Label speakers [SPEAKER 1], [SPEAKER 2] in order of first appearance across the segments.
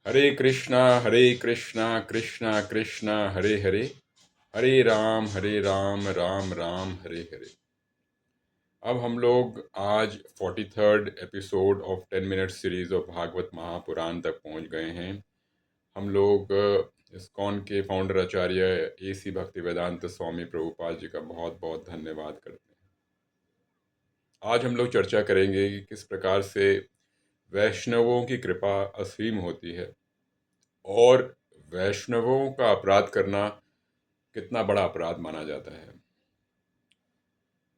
[SPEAKER 1] हरे कृष्णा कृष्णा कृष्णा हरे हरे, हरे राम राम राम हरे हरे। अब हम लोग आज 43rd episode of 10 minute series of Bhagavata Mahapurana तक पहुंच गए हैं। हम लोग इस्कॉन के फाउंडर आचार्य AC भक्तिवेदांत स्वामी प्रभुपाद जी का बहुत बहुत धन्यवाद करते हैं। आज हम लोग चर्चा करेंगे कि किस प्रकार से वैष्णवों की कृपा असीम होती है और वैष्णवों का अपराध करना कितना बड़ा अपराध माना जाता है।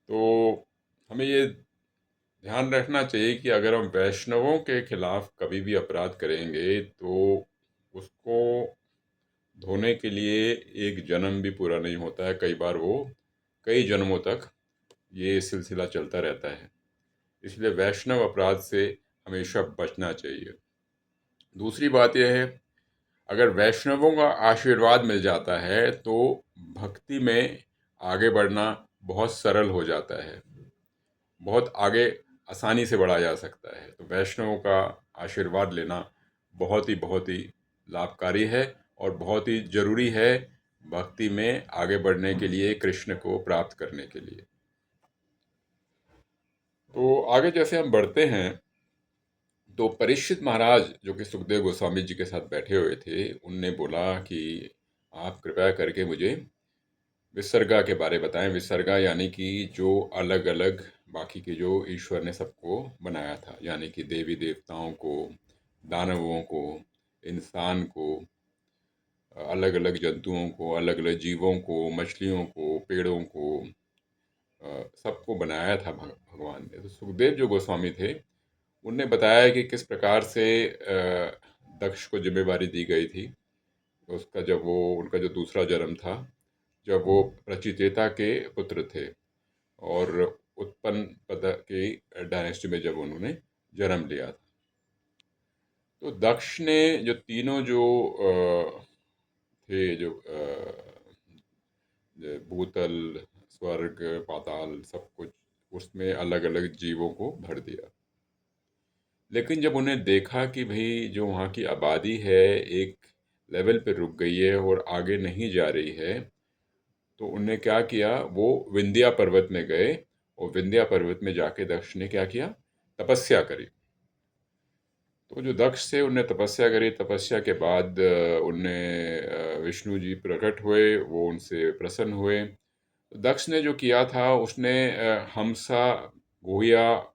[SPEAKER 1] तो हमें ये ध्यान रखना चाहिए कि अगर हम वैष्णवों के खिलाफ कभी भी अपराध करेंगे तो उसको धोने के लिए एक जन्म भी पूरा नहीं होता है। कई बार वो कई जन्मों तक ये सिलसिला चलता रहता है। इसलिए वैष्णव अपराध से हमेशा बचना चाहिए। दूसरी बात यह है, अगर वैष्णवों का आशीर्वाद मिल जाता है तो भक्ति में आगे बढ़ना बहुत सरल हो जाता है, बहुत आगे आसानी से बढ़ा जा सकता है। तो वैष्णवों का आशीर्वाद लेना बहुत ही लाभकारी है और बहुत ही जरूरी है भक्ति में आगे बढ़ने के लिए, कृष्ण को प्राप्त करने के लिए। तो आगे जैसे हम बढ़ते हैं तो परीक्षित महाराज जो कि सुखदेव गोस्वामी जी के साथ बैठे हुए थे, उनने बोला कि आप कृपया करके मुझे विसर्गा के बारे बताएं। विसर्गा यानी कि जो अलग अलग बाकी के जो ईश्वर ने सबको बनाया था, यानी कि देवी देवताओं को, दानवों को, इंसान को, अलग अलग जंतुओं को, अलग अलग जीवों को, मछलियों को, पेड़ों को, सबको बनाया था भगवान ने। तो सुखदेव जो गोस्वामी थे, उनने बताया कि किस प्रकार से दक्ष को जिम्मेवारी दी गई थी। उसका जब वो उनका जो दूसरा जन्म था, जब वो प्रचितेता के पुत्र थे और उत्पन्न पद की डायनेस्टी में जब उन्होंने जन्म लिया था, तो दक्ष ने जो तीनों जो थे, जो भूतल, स्वर्ग, पाताल, सब कुछ, उसमें अलग अलग जीवों को भर दिया। लेकिन जब उन्हें देखा कि भाई जो वहाँ की आबादी है एक लेवल पे रुक गई है और आगे नहीं जा रही है, तो उनने क्या किया, वो विंध्या पर्वत में गए और विंध्या पर्वत में जाके दक्ष ने क्या किया, तपस्या करी। तो जो दक्ष थे उनने तपस्या करी। तपस्या के बाद उनने विष्णु जी प्रकट हुए, वो उनसे प्रसन्न हुए। तो दक्ष ने जो किया था, उसने हमसा गुहिया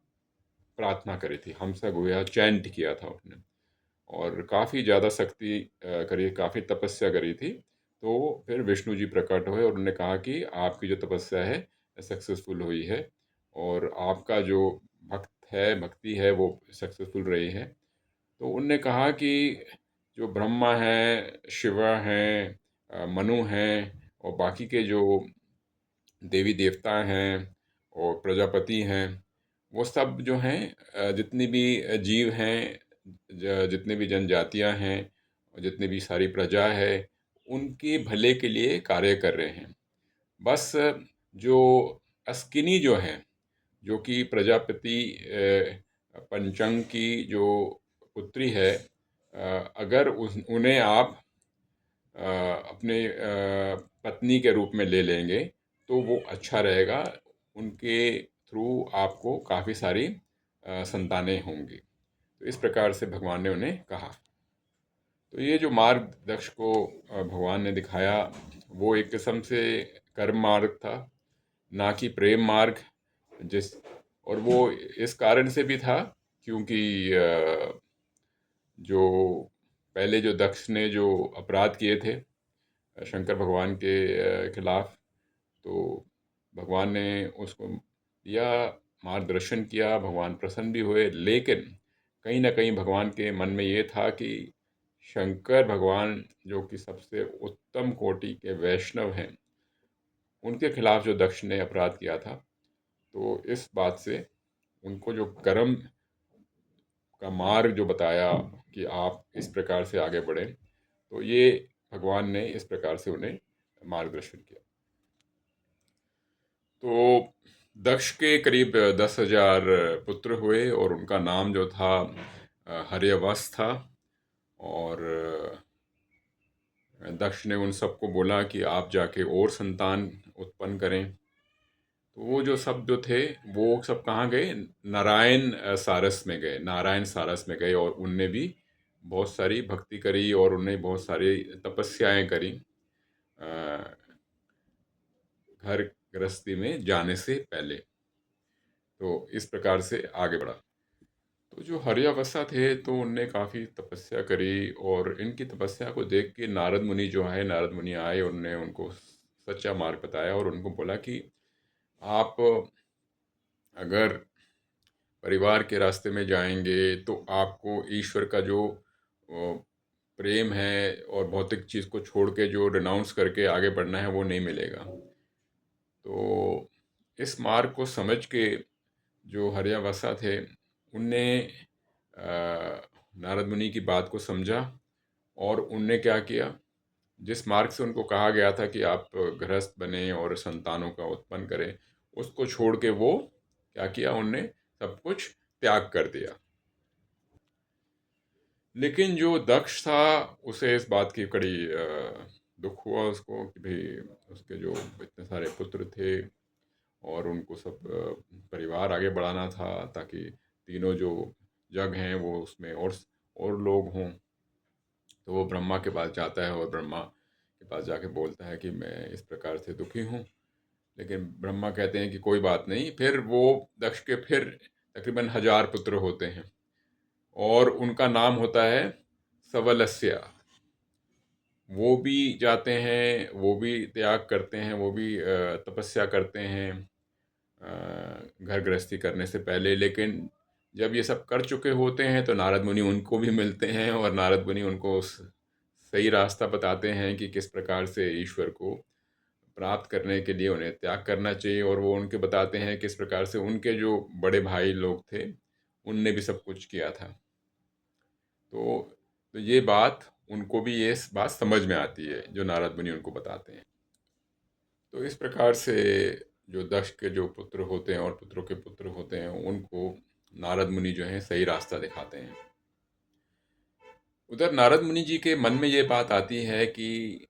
[SPEAKER 1] प्रार्थना करी थी, हमसा गुहिया चैंट किया था उसने, और काफ़ी ज़्यादा शक्ति करी, काफ़ी तपस्या करी थी। तो फिर विष्णु जी प्रकट हुए और उन्होंने कहा कि आपकी जो तपस्या है सक्सेसफुल हुई है और आपका जो भक्ति है वो सक्सेसफुल रही है। तो उनने कहा कि जो ब्रह्मा हैं, शिवा हैं, मनु हैं और बाकी के जो देवी देवता हैं और प्रजापति हैं, वो सब जो हैं, जितनी भी जीव हैं, जितने भी जनजातियां हैं और जितनी भी सारी प्रजा है, उनके भले के लिए कार्य कर रहे हैं। बस जो अस्किनी जो है, जो कि प्रजापति पंचंग की जो पुत्री है, अगर उन्हें आप अपने पत्नी के रूप में ले लेंगे तो वो अच्छा रहेगा। उनके थ्रू आपको काफ़ी सारी संतानें होंगी। तो इस प्रकार से भगवान ने उन्हें कहा। तो ये जो मार्ग दक्ष को भगवान ने दिखाया, वो एक किस्म से कर्म मार्ग था, ना कि प्रेम मार्ग। जिस और वो इस कारण से भी था क्योंकि जो पहले जो दक्ष ने जो अपराध किए थे शंकर भगवान के खिलाफ, तो भगवान ने उसको दिया, मार्गदर्शन किया, भगवान प्रसन्न भी हुए। लेकिन कहीं ना कहीं भगवान के मन में ये था कि शंकर भगवान जो कि सबसे उत्तम कोटि के वैष्णव हैं, उनके खिलाफ जो दक्ष ने अपराध किया था, तो इस बात से उनको जो कर्म का मार्ग जो बताया कि आप इस प्रकार से आगे बढ़ें, तो ये भगवान ने इस प्रकार से उन्हें मार्गदर्शन किया। तो दक्ष के करीब 10,000 पुत्र हुए और उनका नाम जो था हर्यवंश था। और दक्ष ने उन सबको बोला कि आप जाके और संतान उत्पन्न करें। तो वो जो सब जो थे वो सब कहाँ गए, नारायण सारस में गए, नारायण सारस में गए, और उनने भी बहुत सारी भक्ति करी और उन्हें बहुत सारी तपस्याएं करी घर गृहस्थी में जाने से पहले। तो इस प्रकार से आगे बढ़ा। तो जो हर्यावस्था थे तो उनने काफ़ी तपस्या करी, और इनकी तपस्या को देख के नारद मुनि जो है, नारद मुनि आए, उनने उनको सच्चा मार्ग बताया और उनको बोला कि आप अगर परिवार के रास्ते में जाएंगे तो आपको ईश्वर का जो प्रेम है और भौतिक चीज़ को छोड़ के जो रिनाउंस करके आगे बढ़ना है वो नहीं मिलेगा। तो इस मार्ग को समझ के जो हर्यावस्था थे उनने नारद मुनि की बात को समझा, और उनने क्या किया, जिस मार्ग से उनको कहा गया था कि आप गृहस्थ बने और संतानों का उत्पन्न करें, उसको छोड़ के वो क्या किया, उनने सब कुछ त्याग कर दिया। लेकिन जो दक्ष था उसे इस बात की कड़ी दुख हुआ उसको कि भाई उसके जो इतने सारे पुत्र थे और उनको सब परिवार आगे बढ़ाना था ताकि तीनों जो जग हैं वो उसमें और लोग हों। तो वो ब्रह्मा के पास जाता है और ब्रह्मा के पास जाके बोलता है कि मैं इस प्रकार से दुखी हूँ। लेकिन ब्रह्मा कहते हैं कि कोई बात नहीं। फिर वो दक्ष के फिर तकरीबन 1000 पुत्र होते हैं, और उनका नाम होता है सवलस्या। वो भी जाते हैं, वो भी त्याग करते हैं, वो भी तपस्या करते हैं घर गृहस्थी करने से पहले। लेकिन जब ये सब कर चुके होते हैं तो नारद मुनि उनको भी मिलते हैं, और नारद मुनि उनको सही रास्ता बताते हैं कि किस प्रकार से ईश्वर को प्राप्त करने के लिए उन्हें त्याग करना चाहिए। और वो उनके बताते हैं किस प्रकार से उनके जो बड़े भाई लोग थे उनने भी सब कुछ किया था। तो ये बात उनको भी ये बात समझ में आती है जो नारद मुनि उनको बताते हैं। तो इस प्रकार से जो दक्ष के जो पुत्र होते हैं और पुत्रों के पुत्र होते हैं उनको नारद मुनि जो हैं सही रास्ता दिखाते हैं। उधर नारद मुनि जी के मन में ये बात आती है कि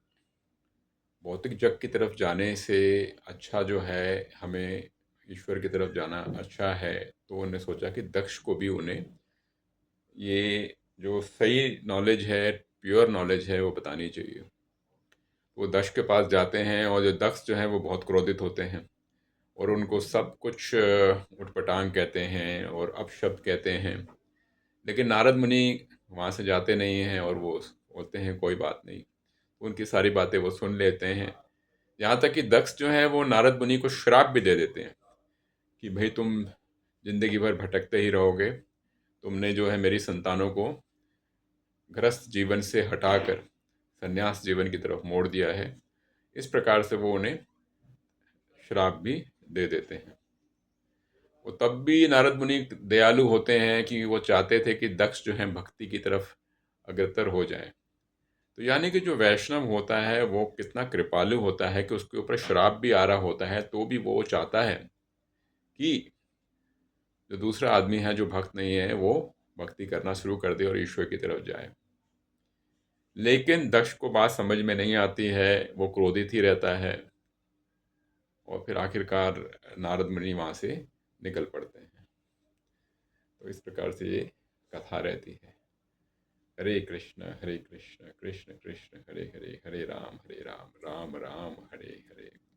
[SPEAKER 1] भौतिक जग की तरफ जाने से अच्छा जो है हमें ईश्वर की तरफ जाना अच्छा है। तो उन्होंने सोचा कि दक्ष को भी उन्हें ये जो सही नॉलेज है, प्योर नॉलेज है, वो बतानी चाहिए। वो दक्ष के पास जाते हैं, और जो दक्ष जो हैं वो बहुत क्रोधित होते हैं और उनको सब कुछ उटपटांग कहते हैं और अपशब्द कहते हैं। लेकिन नारद मुनि वहाँ से जाते नहीं हैं, और वो बोलते हैं कोई बात नहीं। उनकी सारी बातें वो सुन लेते हैं। यहाँ तक कि दक्ष जो है वो नारद मुनि को श्राप भी दे देते हैं कि भाई तुम जिंदगी भर भटकते ही रहोगे, तुमने जो है मेरी संतानों को गृहस्थ जीवन से हटाकर संन्यास जीवन की तरफ मोड़ दिया है। इस प्रकार से वो उन्हें श्राप भी दे देते हैं। वो तब भी नारद मुनि दयालु होते हैं कि वो चाहते थे कि दक्ष जो है भक्ति की तरफ अग्रसर हो जाए। तो यानी कि जो वैष्णव होता है वो कितना कृपालु होता है कि उसके ऊपर श्राप भी आ रहा होता है तो भी वो चाहता है कि जो दूसरा आदमी है जो भक्त नहीं है वो भक्ति करना शुरू कर दे और ईश्वर की तरफ जाए। लेकिन दक्ष को बात समझ में नहीं आती है, वो क्रोधित ही रहता है, और फिर आखिरकार नारद मुनि वहाँ से निकल पड़ते हैं। तो इस प्रकार से ये कथा रहती है। हरे कृष्ण कृष्ण कृष्ण हरे हरे, हरे राम राम राम हरे हरे।